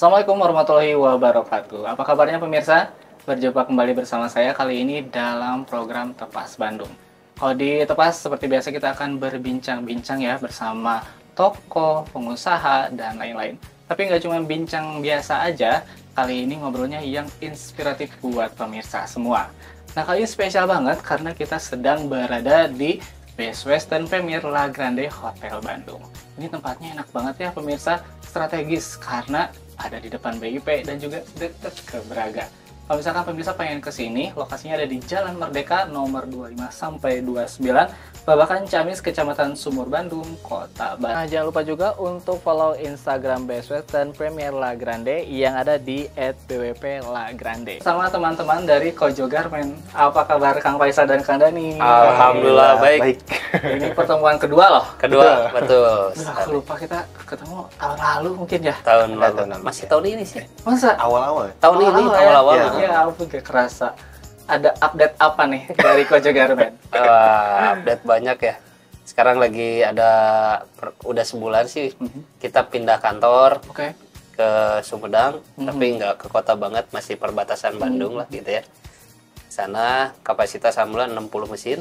Assalamualaikum warahmatullahi wabarakatuh. Apa kabarnya pemirsa? Berjumpa kembali bersama saya kali ini dalam program Tepas Bandung. Kalau di Tepas seperti biasa kita akan berbincang-bincang ya bersama tokoh, pengusaha, dan lain-lain. Tapi nggak cuma bincang biasa aja, kali ini ngobrolnya yang inspiratif buat pemirsa semua. Nah kali ini spesial banget karena kita sedang berada di Best Western Premier La Grande Hotel Bandung. Ini tempatnya enak banget ya pemirsa, strategis karena ada di depan BIP dan juga dekat ke Braga. Kalau misalkan pemirsa pengen ke sini, lokasinya ada di Jalan Merdeka nomor 25 sampai 29, Babakan Ciamis, Kecamatan Sumur Bandung, Kota Bandung. Nah, jangan lupa juga untuk follow Instagram Best Western Premier La Grande yang ada di @bwp_lagrande. Sama teman-teman dari Kojo Garment. Apa kabar Kang Faisal dan Kang Dani? Alhamdulillah baik. Ini pertemuan kedua loh. Kedua, betul. Aku lupa kita ketemu tahun lalu mungkin ya. Tahun lalu. Masih tahun ini sih. Masa? Awal-awal. Tahun ini awal-awal. Ya, aku gak kerasa. Ada update apa nih dari Kojo Garment? Update banyak ya. Sekarang lagi ada udah sebulan sih kita pindah kantor Oke. ke Sumedang, tapi nggak ke kota banget, masih perbatasan Bandung lah gitu ya. Sana kapasitas alhamdulillah 60 mesin.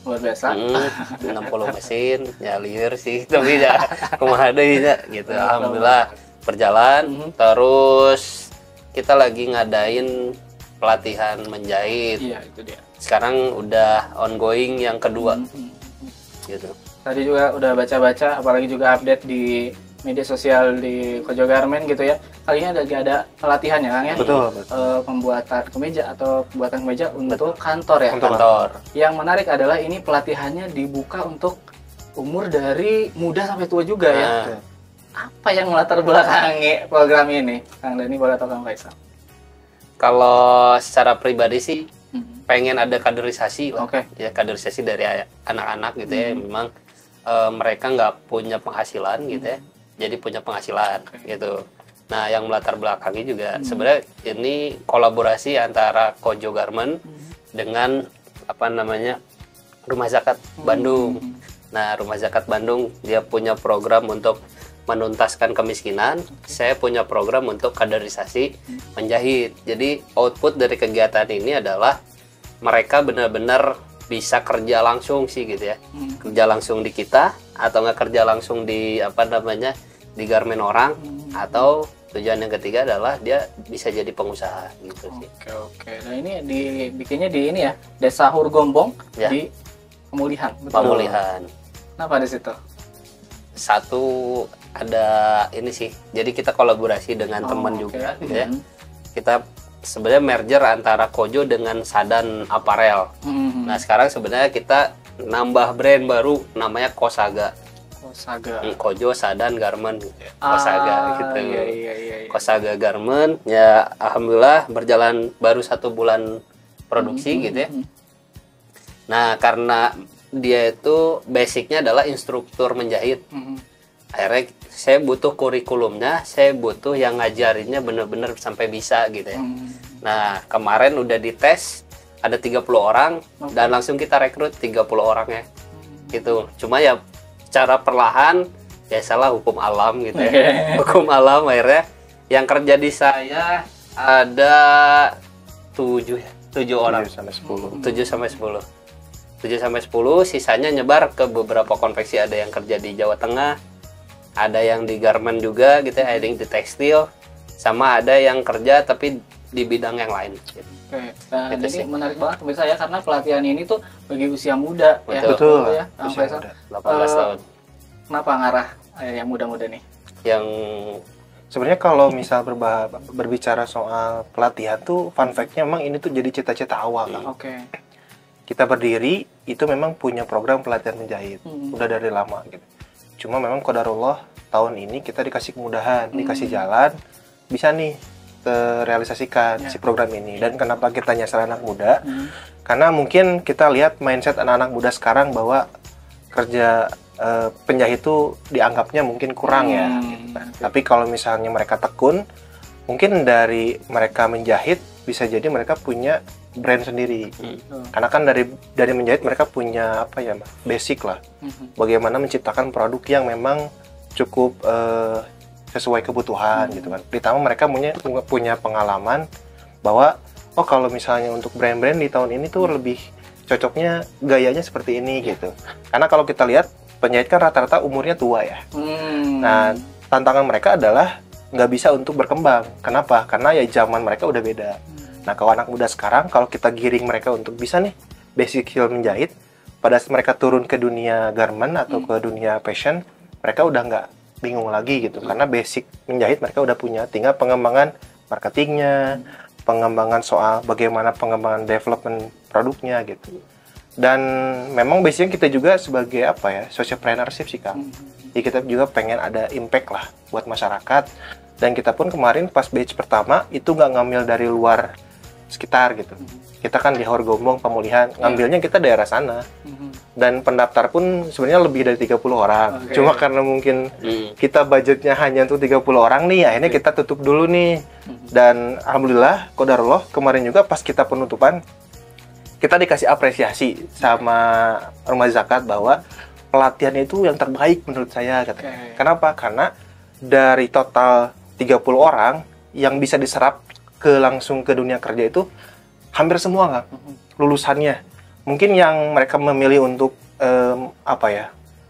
Luar biasa. 60 mesin, nyalir sih, tapi ya kumaha deui nya gitu. Alhamdulillah berjalan. Terus kita lagi ngadain pelatihan menjahit. Iya, itu dia. Sekarang udah ongoing yang kedua. Gitu. Tadi juga udah baca-baca, apalagi juga update di media sosial di Kojo Garment gitu ya. Kali ini lagi ada pelatihan ya Kang ya? Betul. Pembuatan kemeja atau pembuatan kemeja untuk kantor ya? Untuk Kantor. Yang menarik adalah ini pelatihannya dibuka untuk umur dari muda sampai tua juga ya. Nah, Apa yang melatar belakangi program ini? Kang Dani boleh atau Kang Faisal? kalau secara pribadi sih pengen ada kaderisasi lah. Oke. Ya kaderisasi dari anak-anak gitu ya. Memang mereka nggak punya penghasilan gitu ya. Jadi punya penghasilan gitu. Nah, yang melatar belakangi juga sebenarnya ini kolaborasi antara Kojo Garment dengan apa namanya Rumah Zakat Bandung. Nah, Rumah Zakat Bandung dia punya program untuk menuntaskan kemiskinan. Saya punya program untuk kaderisasi menjahit. Jadi output dari kegiatan ini adalah mereka benar-benar bisa kerja langsung sih gitu ya. Kerja langsung di kita atau nggak kerja langsung di apa namanya di garmen orang, atau tujuan yang ketiga adalah dia bisa jadi pengusaha gitu sih. Oke. Nah ini dibikinnya di ini ya, Desa Hurgombong Ya. di Pemulihan. Betul? Pemulihan. Kenapa di situ? Satu ada ini sih. Jadi kita kolaborasi dengan teman oke. juga gitu ya. Kita sebenarnya merger antara Kojo dengan Sadan Apparel. Nah, sekarang sebenarnya kita nambah brand baru namanya Kosaga. Kosaga. Kojo Sadan Garment gitu ya. Kosaga gitu. Iya. Kosaga Garment ya, alhamdulillah berjalan baru 1 bulan produksi gitu ya. Nah, karena dia itu basicnya adalah instruktur menjahit. Akhirnya saya butuh kurikulumnya, saya butuh yang ngajarinnya bener-bener sampai bisa gitu ya. Nah, kemarin udah dites ada 30 orang dan langsung kita rekrut 30 orang ya. Gitu. Cuma ya secara perlahan ya salah hukum alam gitu ya. Hukum alam akhirnya yang kerja di saya ada 7 orang. 7 sampai 10. 7 sampai 10. 7 sampai 10, sisanya nyebar ke beberapa konveksi, ada yang kerja di Jawa Tengah, ada yang di garment juga gitu ya, ada yang di tekstil, sama ada yang kerja tapi di bidang yang lain gitu. Oke. Nah, Gitu jadi sih. menarik banget pemirsa ya karena pelatihan ini tuh bagi usia muda ya. Betul. Ya. Kang Usia Faisal. muda. 18 tahun. Kenapa ngarah yang muda-muda nih? Yang Sebenarnya kalau misal berbicara soal pelatihan tuh fun fact-nya memang ini tuh jadi cita-cita awal kan. Oke. Kita berdiri itu memang punya program pelatihan menjahit. Udah dari lama gitu. Cuma memang qadarullah tahun ini kita dikasih kemudahan, dikasih jalan, bisa nih terrealisasikan si program ini. Dan kenapa kita nyasar anak muda? Karena mungkin kita lihat mindset anak-anak muda sekarang bahwa kerja penjahit itu dianggapnya mungkin kurang ya. Gitu kan. Tapi kalau misalnya mereka tekun, mungkin dari mereka menjahit bisa jadi mereka punya brand sendiri. Karena kan dari menjahit mereka punya apa ya, basic lah. Bagaimana menciptakan produk yang memang cukup sesuai kebutuhan gitu kan. Ditambah mereka punya pengalaman bahwa oh kalau misalnya untuk brand-brand di tahun ini tuh lebih cocoknya gayanya seperti ini gitu. Karena kalau kita lihat penjahit kan rata-rata umurnya tua ya. Nah, tantangan mereka adalah nggak bisa untuk berkembang. Kenapa? Karena ya zaman mereka udah beda. Nah, kalau anak muda sekarang, kalau kita giring mereka untuk bisa nih basic skill menjahit, pada saat mereka turun ke dunia garment atau ke dunia fashion, mereka udah nggak bingung lagi gitu. Karena basic menjahit mereka udah punya, tinggal pengembangan marketingnya, pengembangan soal bagaimana pengembangan development produknya gitu. Dan memang basicnya kita juga sebagai apa ya, socialpreneurship sih Kang. Jadi kita juga pengen ada impact lah buat masyarakat. Dan kita pun kemarin pas batch pertama itu nggak ngambil dari luar sekitar gitu. Kita kan di Horgombong Pemulihan, ngambilnya kita daerah sana. Dan pendaftar pun sebenarnya lebih dari 30 orang. Cuma karena mungkin kita budgetnya hanya untuk 30 orang nih, akhirnya kita tutup dulu nih. Dan alhamdulillah, qadarullah, kemarin juga pas kita penutupan, kita dikasih apresiasi sama Rumah Zakat bahwa pelatihan itu yang terbaik menurut saya katanya. Kenapa? Karena dari total 30 orang yang bisa diserap langsung ke dunia kerja itu hampir semua Kang, lulusannya. Mungkin yang mereka memilih untuk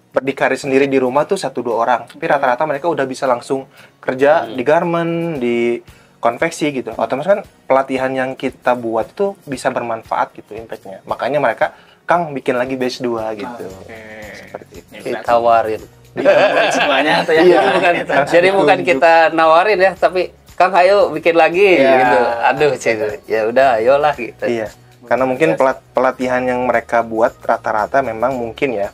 berdikari sendiri di rumah tuh 1-2 orang, tapi rata-rata mereka udah bisa langsung kerja di garment, di konveksi gitu. Otomatis kan pelatihan yang kita buat itu bisa bermanfaat gitu impact-nya. Makanya mereka Kang bikin lagi batch 2 gitu. Seperti itu. Ditawarin. Semuanya atau Jadi bukan kita nawarin ya, tapi Kang ayo bikin lagi gitu. Aduh, ya udah ayolah gitu. Iya. Karena mungkin pelatihan yang mereka buat rata-rata memang mungkin ya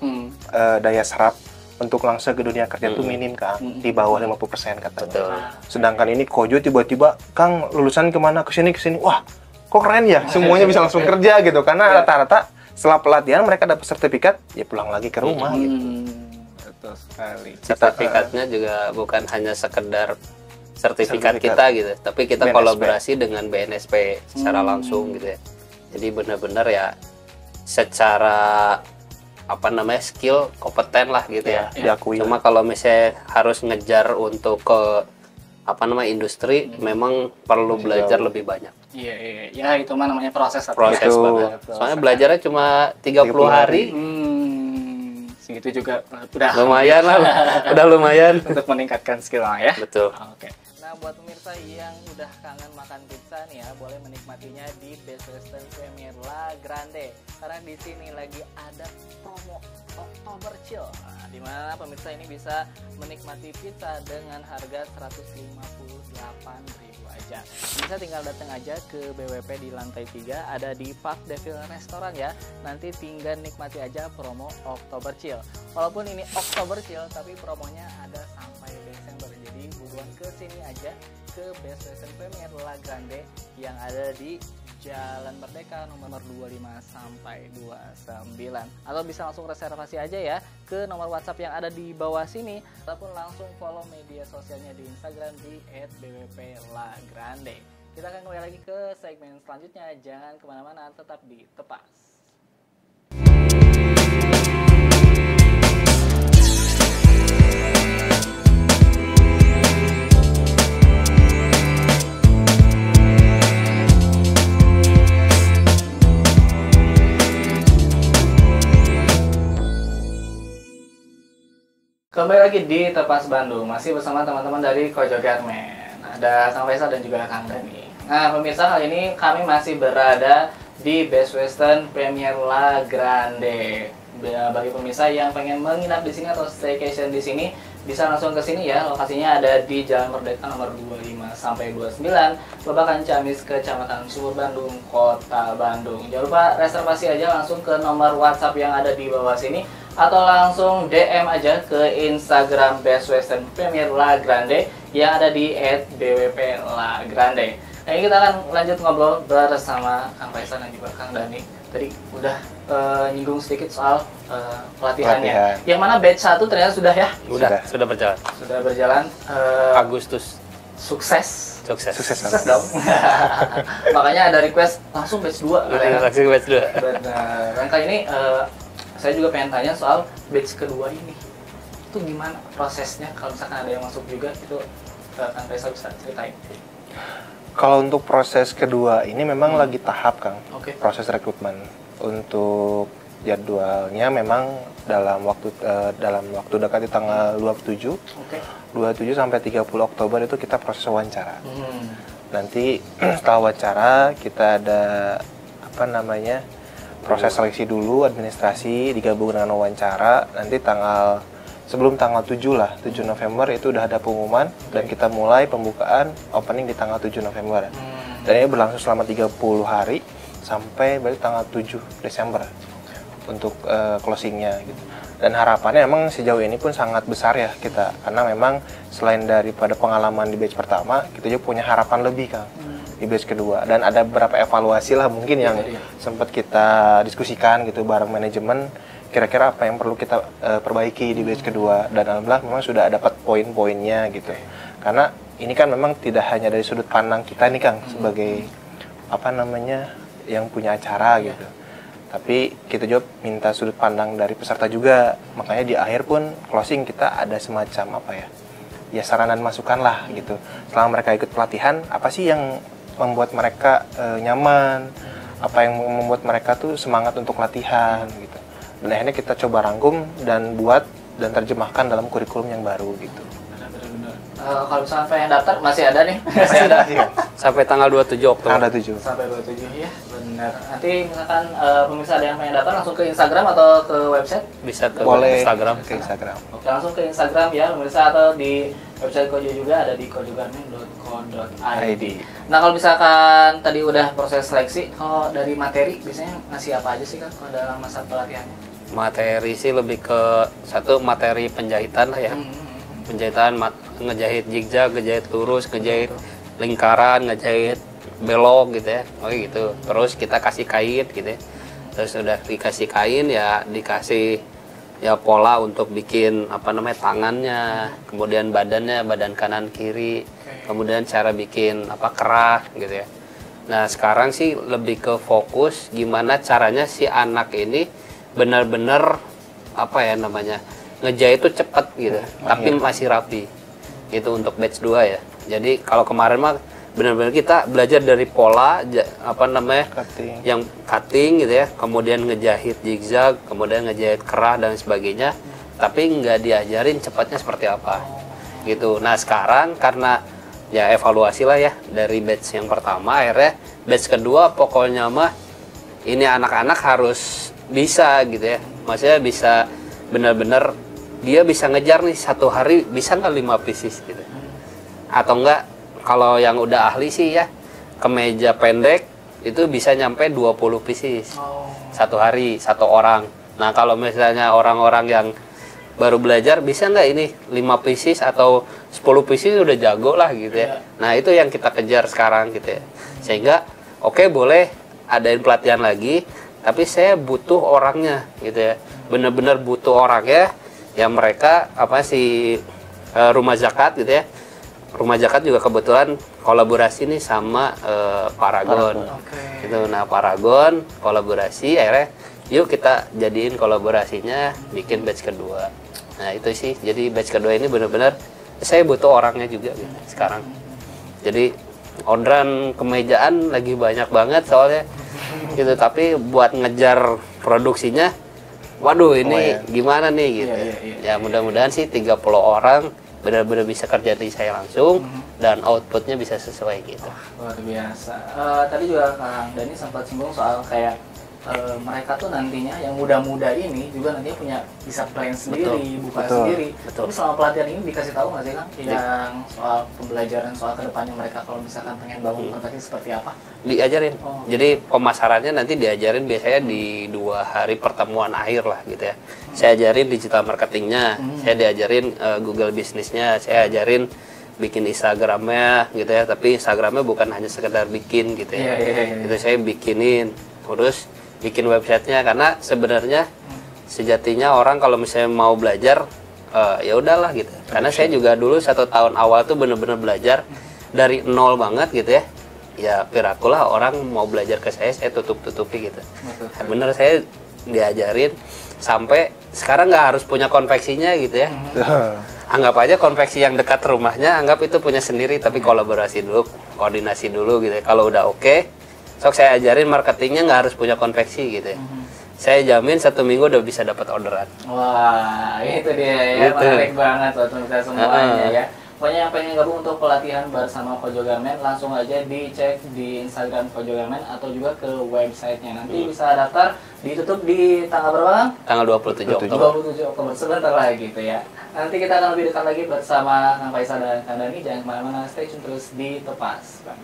daya serap untuk langsung ke dunia kerja itu minim Kang, di bawah 50% katanya. Betul. Sedangkan ini Kojo tiba-tiba Kang lulusan kemana, kesini. Wah, kok keren ya, semuanya bisa langsung kerja gitu. Karena rata-rata setelah pelatihan mereka dapat sertifikat, ya pulang lagi ke rumah gitu. Betul sekali. Sertifikatnya juga bukan hanya sekedar sertifikat kita gitu, tapi kita BNSP. Kolaborasi dengan BNSP secara langsung gitu ya. Jadi benar-benar ya secara skill kompeten lah gitu ya. Diakui. Cuma kalau misalnya harus ngejar untuk ke industri, memang perlu belajar lebih banyak. Iya, itu mah namanya proses banget. Soalnya belajarnya cuma 30 hari. Segitu juga udah lumayan lah. Udah lumayan untuk meningkatkan skill ya. Betul. Oke. Nah, buat pemirsa yang udah kangen makan pizza nih ya, boleh menikmatinya di Best Western Premier La Grande. Karena di sini lagi ada promo Oktober Chill. Nah, di mana pemirsa ini bisa menikmati pizza dengan harga 158.000 aja. Bisa tinggal datang aja ke BWP di lantai 3, ada di Park Devil Restoran ya. Nanti tinggal nikmati aja promo Oktober Chill. Walaupun ini Oktober Chill, tapi promonya ada sampai Desember. Jadi buruan ke sini aja ke Best Western Premier La Grande yang ada di Jalan Merdeka nomor 25 sampai 29. Atau bisa langsung reservasi aja ya ke nomor WhatsApp yang ada di bawah sini, ataupun langsung follow media sosialnya di Instagram di @bwplagrande. Kita akan kembali lagi ke segmen selanjutnya. Jangan kemana-mana, tetap di Tepas. Kembali lagi di Tepas Bandung, masih bersama teman-teman dari Kojo Garment. Ada Kang Faisal dan juga Kang Dani. Nah, pemirsa, kali ini kami masih berada di Best Western Premier La Grande. Bagi pemirsa yang pengen menginap di sini atau staycation di sini, bisa langsung ke sini ya. Lokasinya ada di Jalan Merdeka nomor 25 sampai 29, Babakan Ciamis, Kecamatan Sumur Bandung, Kota Bandung. Jangan lupa reservasi aja langsung ke nomor WhatsApp yang ada di bawah sini, atau langsung DM aja ke Instagram Best Western Premier La Grande yang ada di @bwplagrande. Nah, ini kita akan lanjut ngobrol bersama Kang Faisal dan juga Kang Dani. Tadi udah nyinggung sedikit soal pelatihannya. Yang mana batch 1 ternyata sudah ya? Sudah berjalan. Sudah berjalan. Agustus. Sukses dong. Makanya ada request langsung batch 2. Langsung batch 2. Benar. Dan kali ini saya juga pengen tanya soal batch kedua ini. itu gimana prosesnya kalau misalkan ada yang masuk juga itu Kang Faisal bisa ceritain? Kalau untuk proses kedua ini memang lagi tahap, Kang. Oke. Proses rekrutmen. Untuk jadwalnya memang dalam waktu dekat di tanggal 27. Oke. 27 sampai 30 Oktober itu kita proses wawancara. Nanti setelah wawancara kita ada proses seleksi dulu, administrasi digabung dengan wawancara. Nanti sebelum tanggal 7 lah, 7 November itu udah ada pengumuman dan kita mulai pembukaan opening di tanggal 7 November. Dan ini berlangsung selama 30 hari sampai berarti tanggal 7 Desember untuk closingnya gitu. Dan harapannya emang sejauh ini pun sangat besar ya kita, karena memang selain daripada pengalaman di batch pertama, kita juga punya harapan lebih, Kang, di batch kedua. Dan ada beberapa evaluasi lah mungkin yang sempat kita diskusikan gitu bareng manajemen, kira-kira apa yang perlu kita perbaiki di batch kedua. Dan alhamdulillah memang sudah dapat poin-poinnya gitu. Karena ini kan memang tidak hanya dari sudut pandang kita nih, Kang, sebagai yang punya acara gitu. Tapi kita juga minta sudut pandang dari peserta juga. Makanya di akhir pun closing kita ada semacam saran dan masukan lah gitu. Setelah mereka ikut pelatihan, apa sih yang membuat mereka nyaman, apa yang membuat mereka tuh semangat untuk latihan gitu. Dan akhirnya kita coba rangkum dan buat dan terjemahkan dalam kurikulum yang baru gitu. Kalau misalnya pengen daftar masih ada nih. Masih ada sih, Kang. Sampai tanggal 27 Oktober. Tanggal 7. Sampai 27 ya, benar. Nanti misalkan pemirsa ada yang pengen daftar langsung ke Instagram atau ke website? Bisa ke Boleh Instagram. ke Instagram. Oke, langsung ke Instagram ya pemirsa, atau di website Kojo juga ada di kojogarmen.co.id. Nah, kalau misalkan tadi udah proses seleksi, kalau dari materi biasanya ngasih apa aja sih, Kang, kalau dalam masa pelatihannya? Materi sih lebih ke satu materi penjahitan lah ya. Penjahitan, ngejahit zigzag, ngejahit lurus, ngejahit lingkaran, ngejahit belok gitu ya. Oke gitu. Terus kita kasih kain gitu ya. Terus udah dikasih kain ya dikasih ya pola untuk bikin tangannya, kemudian badannya, badan kanan kiri, kemudian cara bikin kerah gitu ya. Nah, sekarang sih lebih ke fokus gimana caranya si anak ini benar-benar ngejahit itu cepat gitu, tapi masih rapi. Itu untuk batch 2 ya. Jadi kalau kemarin mah benar-benar kita belajar dari pola Cutting. yang cutting gitu ya, kemudian ngejahit zigzag, kemudian ngejahit kerah dan sebagainya, tapi nggak diajarin cepatnya seperti apa gitu. Nah, sekarang karena ya evaluasi lah ya dari batch yang pertama, akhirnya batch kedua pokoknya mah ini anak-anak harus bisa gitu ya, maksudnya bisa benar-benar dia bisa ngejar nih satu hari bisa nggak 5 pieces gitu, atau enggak kalau yang udah ahli sih ya kemeja pendek itu bisa nyampe 20 pieces satu hari satu orang. Nah, kalau misalnya orang-orang yang baru belajar bisa nggak ini 5 pieces atau 10 pieces udah jago lah gitu ya. Nah, itu yang kita kejar sekarang gitu ya, sehingga oke, boleh adain pelatihan lagi, tapi saya butuh orangnya gitu ya, bener-bener butuh orangnya. Ya mereka Rumah Zakat gitu ya. Rumah Zakat juga kebetulan kolaborasi nih sama Paragon. Gitu. Nah, Paragon kolaborasi, akhirnya yuk kita jadiin kolaborasinya bikin batch kedua. Nah, itu sih. Jadi batch kedua ini benar-benar saya butuh orangnya juga gitu sekarang. Jadi orderan kemejaan lagi banyak banget soalnya gitu, tapi buat ngejar produksinya waduh ini gimana nih gitu. Ya mudah-mudahan sih 30 orang benar-benar bisa kerja di saya langsung dan outputnya bisa sesuai gitu. Luar biasa. Tadi juga Kang Dani sempat singgung soal kayak mereka tuh nantinya yang muda-muda ini juga nantinya bisa plan sendiri, buka sendiri. Tapi selama pelatihan ini dikasih tahu nggak sih, Kang, yang soal pembelajaran soal kedepannya mereka kalau misalkan pengen bangun kontraksi seperti apa? Diajarin. Jadi pemasarannya nanti diajarin biasanya di 2 hari pertemuan akhir lah gitu ya. Saya ajarin digital marketingnya, saya diajarin Google bisnisnya, saya ajarin bikin Instagramnya gitu ya. Tapi Instagramnya bukan hanya sekedar bikin gitu ya. Itu saya bikinin, terus bikin websitenya, karena sebenarnya sejatinya orang kalau misalnya mau belajar ya udahlah gitu. Karena saya juga dulu 1 tahun awal tuh bener-bener belajar dari nol banget gitu ya. Ya pirakulah orang mau belajar ke saya tutup-tutupi gitu. Bener, saya diajarin sampai sekarang nggak harus punya konveksinya gitu ya. Anggap aja konveksi yang dekat rumahnya, anggap itu punya sendiri, tapi kolaborasi dulu, koordinasi dulu gitu ya. Kalau udah oke, sok saya ajarin marketingnya nggak harus punya konveksi gitu ya. Saya jamin 1 minggu udah bisa dapat orderan. Wah, itu dia ya, Gitu. menarik banget buat kita semuanya ya. Pokoknya yang pengen gabung untuk pelatihan bersama Kojo Garment, langsung aja dicek di Instagram Kojo Garment atau juga ke websitenya. Nanti bisa daftar, ditutup di tanggal berapa? Tanggal 27 Oktober. 27 Oktober, sebentar lagi gitu ya. Nanti kita akan lebih dekat lagi bersama Kang Faisal dan Kang Dhani. Jangan kemana-mana, stay tune terus di Tepas Bang.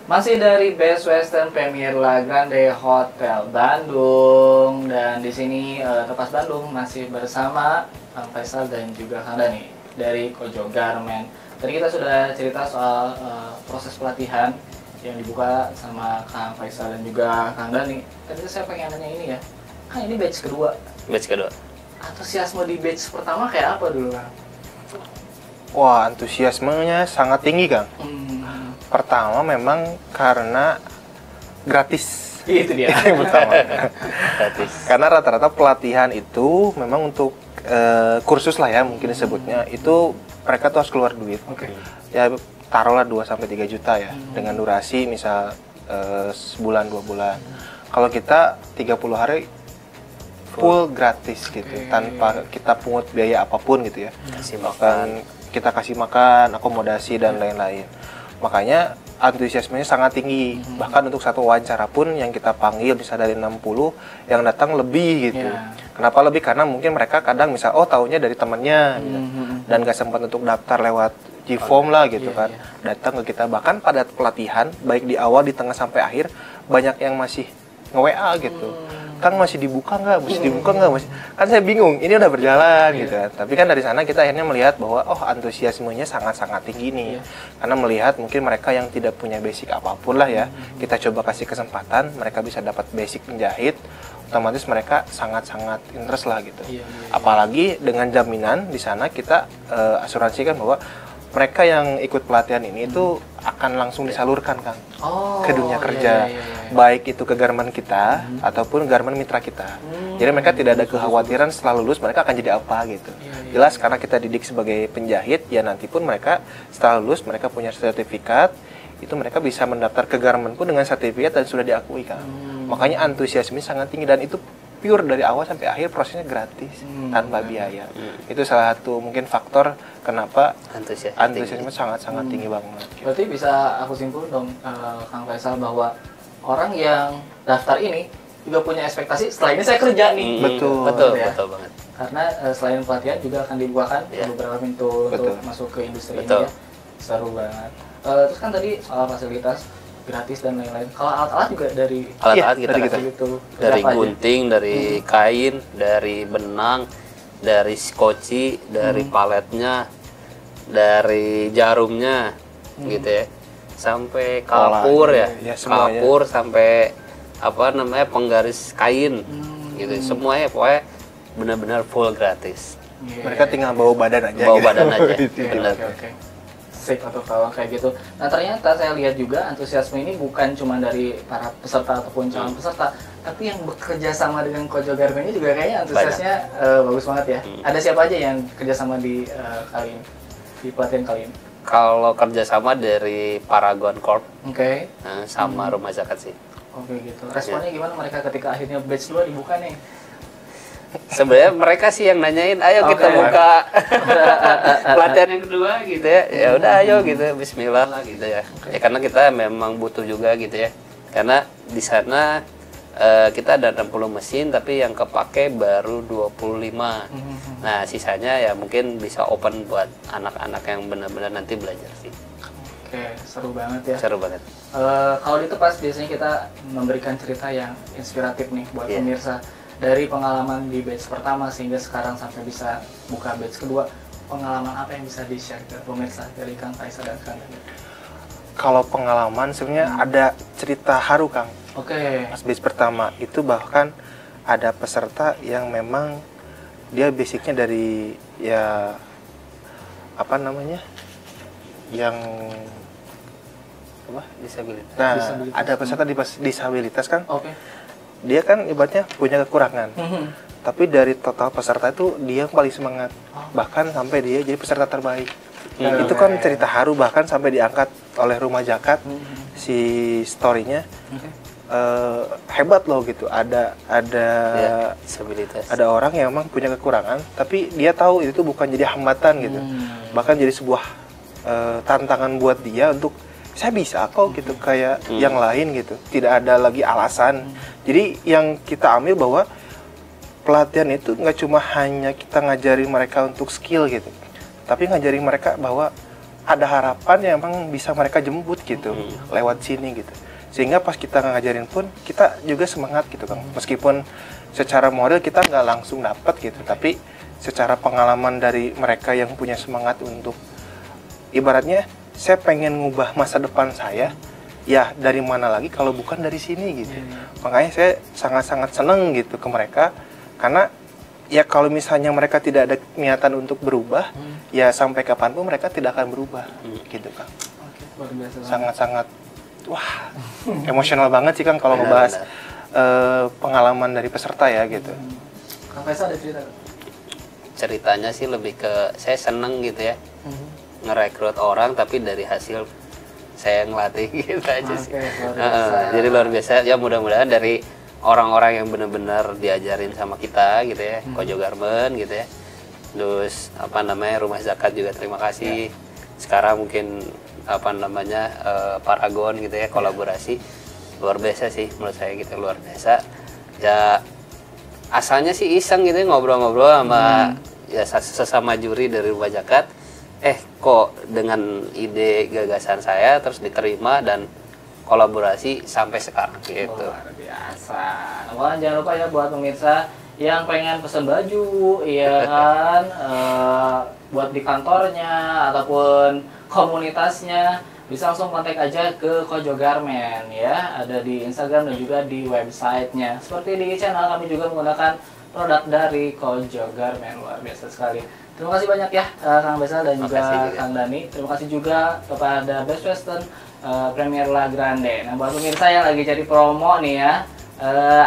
Masih dari Best Western Premier La Grande Hotel Bandung, dan di sini Tepas Bandung masih bersama Kang Faisal dan juga Kang Dhani dari Kojo Garment. Tadi kita sudah cerita soal proses pelatihan yang dibuka sama Kang Faisal dan juga Kang Dhani. Tadi saya pengen nanya ini ya, kan ini batch kedua. Batch kedua. Antusiasme di batch pertama kayak apa dulu, Kang? Wah, antusiasmenya sangat tinggi, Kang. Pertama memang karena gratis. Itu dia. Yang pertama. Gratis. Karena rata-rata pelatihan itu memang untuk kursus lah ya mungkin disebutnya, itu mereka tuh harus keluar duit. Oke. Ya taruhlah 2 sampai 3 juta ya dengan durasi misal sebulan 2 bulan. Kalau kita 30 hari full gratis gitu, tanpa kita pungut biaya apapun gitu ya. Kasih Bahkan kita kasih makan, akomodasi dan lain-lain. Makanya antusiasmenya sangat tinggi. Bahkan untuk satu wawancara pun yang kita panggil bisa dari 60, yang datang lebih gitu. Kenapa lebih? Karena mungkin mereka kadang misal taunya dari temannya gitu. Dan gak sempat untuk daftar lewat G-Form lah gitu kan. Datang ke kita, bahkan pada pelatihan baik di awal, di tengah sampai akhir banyak yang masih nge-WA gitu. Kang masih dibuka nggak? Masih dibuka nggak? Masih... Kan saya bingung, ini udah berjalan gitu kan. Tapi kan dari sana kita akhirnya melihat bahwa antusiasmenya sangat-sangat tinggi nih. Karena melihat mungkin mereka yang tidak punya basic apapun lah ya, kita coba kasih kesempatan, mereka bisa dapat basic menjahit, otomatis mereka sangat-sangat interest lah gitu. Apalagi dengan jaminan di sana kita asuransikan bahwa mereka yang ikut pelatihan ini itu akan langsung disalurkan, Kang, ke dunia kerja, baik itu ke garment kita ataupun garment mitra kita. Jadi mereka tidak ada kekhawatiran setelah lulus mereka akan jadi apa gitu. Jelas karena kita didik sebagai penjahit, ya nanti pun mereka setelah lulus mereka punya sertifikat, itu mereka bisa mendaftar ke garment pun dengan sertifikat dan sudah diakui, Kang. Makanya antusiasme sangat tinggi dan itu pure dari awal sampai akhir, prosesnya gratis tanpa biaya. Itu salah satu mungkin faktor kenapa antusiasme sangat-sangat tinggi banget. Berarti bisa aku simpulkan dong, Kang Faisal, bahwa orang yang daftar ini juga punya ekspektasi setelah ini saya kerja nih. Betul banget. Karena selain pelatihan juga akan dibukakan beberapa pintu untuk masuk ke industri ini ya. Seru banget. Terus kan tadi soal fasilitas gratis dan lain-lain. Kalau alat-alat juga dari alat-alat kita gitu. dari gunting, dari kain, dari benang, dari skoci, dari paletnya, dari jarumnya, gitu ya, sampai kapur kapur sampai penggaris kain, gitu. Semuanya pokoknya benar-benar full gratis. Mereka tinggal bawa badan aja. Benar. Atau kawan kayak gitu. Nah ternyata saya lihat juga antusiasme ini bukan cuma dari para peserta ataupun calon peserta, tapi yang bekerja sama dengan Kojo Garment ini juga kayaknya antusiasnya bagus banget ya. Ada siapa aja yang kerjasama di kali ini, di pelatihan kali ini? Kalau kerjasama dari Paragon Corp, sama Rumah Zakat sih. Oke gitu. Responnya gimana mereka ketika akhirnya batch 2 dibuka nih? Sebenarnya mereka sih yang nanyain, ayo kita buka pelatihan yang kedua gitu ya. Ya udah ayo gitu, bismillah lah gitu ya. Ya karena kita memang butuh juga gitu ya. Karena di sana kita ada 60 mesin tapi yang kepake baru 25. Nah, sisanya ya mungkin bisa open buat anak-anak yang benar-benar nanti belajar sih. Oke, seru banget ya. Seru banget. Kalau di Tepas biasanya kita memberikan cerita yang inspiratif nih buat pemirsa. Dari pengalaman di batch pertama sehingga sekarang sampai bisa buka batch kedua, pengalaman apa yang bisa di-share ke pemirsa dari Kang Faisal dan Kang Dhani? kalau pengalaman sebenarnya ada cerita haru Kang. Oke. Pas batch pertama itu bahkan ada peserta yang memang dia basicnya dari ya apa namanya yang apa Disabilitas. nah Disabilitas. ada peserta disabilitas kan Oke. dia kan ibaratnya punya kekurangan Mhm. tapi dari total peserta itu dia yang paling semangat bahkan sampai dia jadi peserta terbaik. Itu kan cerita haru bahkan sampai diangkat oleh Rumah Zakat si storynya. Oke. Hebat loh gitu ada Ya, disabilitas. ada orang yang memang punya kekurangan tapi dia tahu itu bukan jadi hambatan gitu bahkan jadi sebuah tantangan buat dia untuk saya bisa kok gitu kayak yang lain gitu tidak ada lagi alasan. Jadi yang kita ambil bahwa pelatihan itu nggak cuma hanya kita ngajarin mereka untuk skill gitu tapi ngajarin mereka bahwa ada harapan yang emang bisa mereka jemput gitu lewat sini gitu. Sehingga pas kita ngajarin pun kita juga semangat gitu Kang. Meskipun secara model kita nggak langsung dapat gitu, tapi secara pengalaman dari mereka yang punya semangat untuk ibaratnya saya pengen ngubah masa depan saya, ya dari mana lagi kalau bukan dari sini gitu. Makanya saya sangat-sangat seneng gitu ke mereka karena ya kalau misalnya mereka tidak ada niatan untuk berubah, ya sampai kapanpun mereka tidak akan berubah gitu Kang. Oke, luar biasa banget. Sangat-sangat wah emosional banget sih Kang kalau Benar, ngebahas benar. pengalaman dari peserta ya gitu. Kang Faisal ada cerita? Ceritanya sih lebih ke saya seneng gitu ya ngerekrut orang tapi dari hasil saya ngelatih gitu aja sih. Oke, luar biasa. Jadi luar biasa ya, mudah-mudahan dari orang-orang yang benar-benar diajarin sama kita gitu ya, Kojo Garment gitu ya. Terus apa namanya Rumah Zakat juga terima kasih. Sekarang mungkin apa namanya Paragon gitu ya, kolaborasi luar biasa sih menurut saya gitu, luar biasa. Ya asalnya sih iseng gitu ya, ngobrol-ngobrol sama ya sesama juri dari Rumah Zakat. Kok dengan ide gagasan saya terus diterima dan kolaborasi sampai sekarang gitu. Luar biasa. Wah, jangan lupa ya buat pemirsa yang pengen pesen baju, ya kan, buat di kantornya ataupun komunitasnya, bisa langsung kontak aja ke Kojo Garment ya. Ada di Instagram dan juga di websitenya. Seperti di channel kami juga menggunakan produk dari Kojo Garment. Luar biasa sekali. Terima kasih banyak ya Kang Faisal dan juga Kang Dani. Terima kasih juga kepada Best Western Premier La Grande. Nah, buat pemirsa yang lagi cari promo nih ya,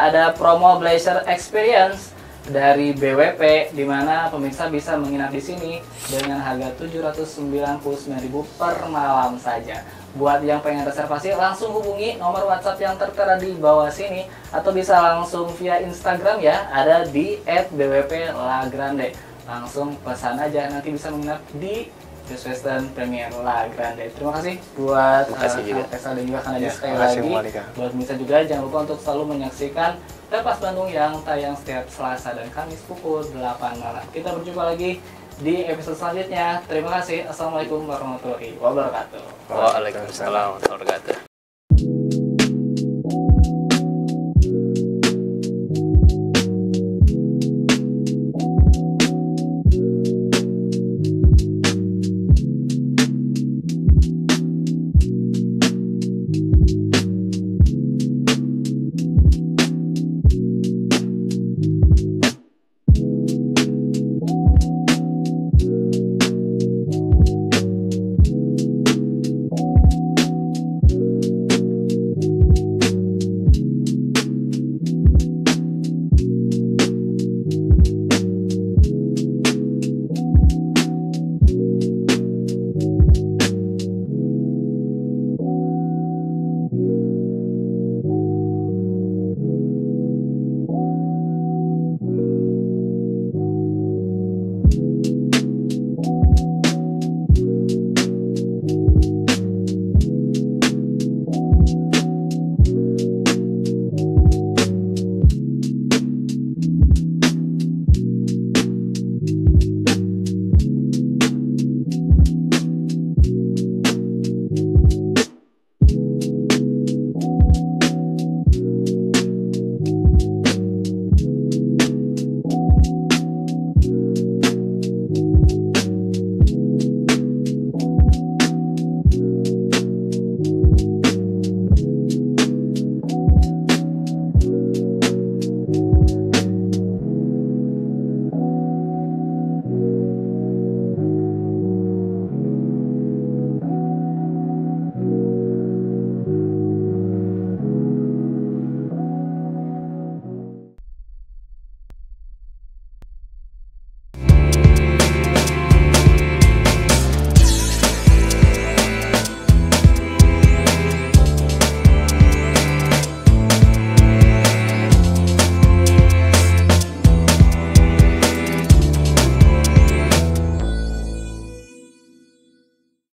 ada promo Blazer Experience dari BWP di mana pemirsa bisa menginap di sini dengan harga Rp799.000 per malam saja. Buat yang pengen reservasi langsung hubungi nomor WhatsApp yang tertera di bawah sini atau bisa langsung via Instagram ya, ada di @bwp.lagrande. Langsung pesan aja, nanti bisa menginap di Best Western Premier La Grande. Terima kasih buat Kang Faisal dan juga Kang Dani sekali lagi. Buat pemirsa juga jangan lupa untuk selalu menyaksikan Tepas Bandung yang tayang setiap Selasa dan Kamis pukul 8 malam. Kita berjumpa lagi di episode selanjutnya. Terima kasih. Assalamualaikum warahmatullahi wabarakatuh. Waalaikumsalam warahmatullahi wabarakatuh.